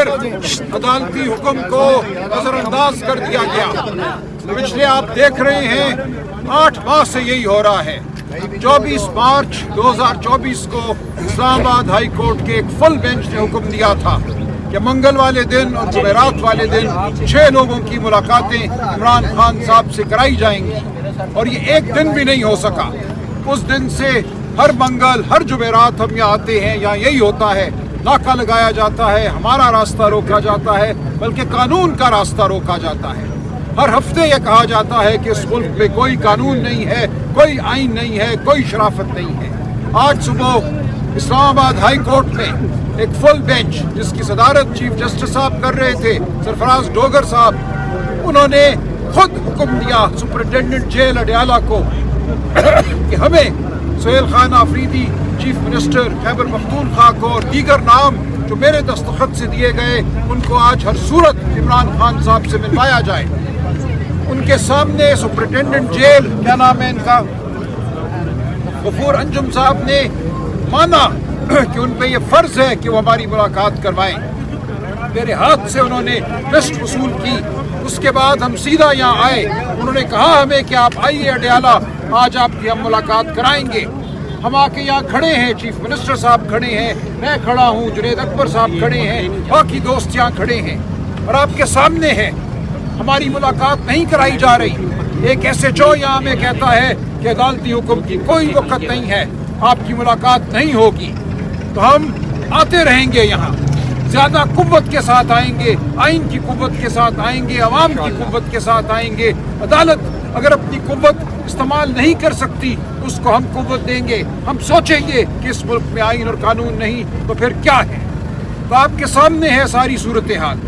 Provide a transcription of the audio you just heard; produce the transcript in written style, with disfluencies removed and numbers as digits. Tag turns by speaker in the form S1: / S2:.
S1: پھر عدالتی حکم کو نظر انداز کر دیا گیا۔ پچھلے آپ دیکھ رہے ہیں 8 ماہ سے یہی ہو رہا ہے۔ 24 مارچ 2024 کو اسلام آباد ہائی کورٹ کے ایک فل بینچ نے حکم دیا تھا کہ منگل والے دن اور جمعرات والے دن 6 لوگوں کی ملاقاتیں عمران خان صاحب سے کرائی جائیں گی، اور یہ ایک دن بھی نہیں ہو سکا۔ اس دن سے ہر منگل ہر جمعرات ہم یہاں آتے ہیں، یہاں یہی ہوتا ہے، ناکہ لگایا جاتا ہے، ہمارا راستہ روکا جاتا ہے، بلکہ قانون کا راستہ روکا جاتا ہے۔ ہر ہفتے یہ کہا جاتا ہے کہ اس ملک میں کوئی قانون نہیں ہے، کوئی آئین نہیں ہے، کوئی شرافت نہیں ہے۔ آج صبح اسلام آباد ہائی کورٹ میں ایک فل بینچ جس کی صدارت چیف جسٹس صاحب کر رہے تھے، سرفراز ڈوگر صاحب، انہوں نے خود حکم دیا سپرنٹینڈنٹ جیل اڈیالہ کو کہ ہمیں سہیل خان آفریدی چیف منسٹر خیبر پختونخوا کو اور دیگر نام جو میرے دستخط سے دیے گئے ان کو آج ہر صورت عمران خان صاحب سے ملوایا جائے۔ ان کے سامنے سپرنٹینڈنٹ جیل، کیا نام ہے ان کا، غفور انجم صاحب نے مانا کہ ان پہ یہ فرض ہے کہ وہ ہماری ملاقات کروائیں۔ میرے ہاتھ سے انہوں نے لسٹ وصول کی، اس کے بعد ہم سیدھا یہاں آئے۔ انہوں نے کہا ہمیں کہ آپ آئیے اڈیالہ، آج آپ کی ہم ملاقات کرائیں گے۔ ہم آ کے یہاں کھڑے ہیں، چیف منسٹر صاحب کھڑے ہیں، میں کھڑا ہوں، جنید اکبر صاحب کھڑے ہیں، باقی دوست یہاں کھڑے ہیں، اور آپ کے سامنے ہے ہماری ملاقات نہیں کرائی جا رہی۔ ایک SHO یہاں میں کہتا ہے کہ عدالتی حکم کی کوئی وقت نہیں ہے، آپ کی ملاقات نہیں ہوگی۔ تو ہم آتے رہیں گے، یہاں زیادہ قوت کے ساتھ آئیں گے، آئین کی قوت کے ساتھ آئیں گے، عوام کی قوت کے ساتھ آئیں گے۔ عدالت اگر اپنی قوت استعمال نہیں کر سکتی اس کو ہم قوت دیں گے۔ ہم سوچیں گے کہ اس ملک میں آئین اور قانون نہیں تو پھر کیا ہے۔ تو آپ کے سامنے ہے ساری صورتحال۔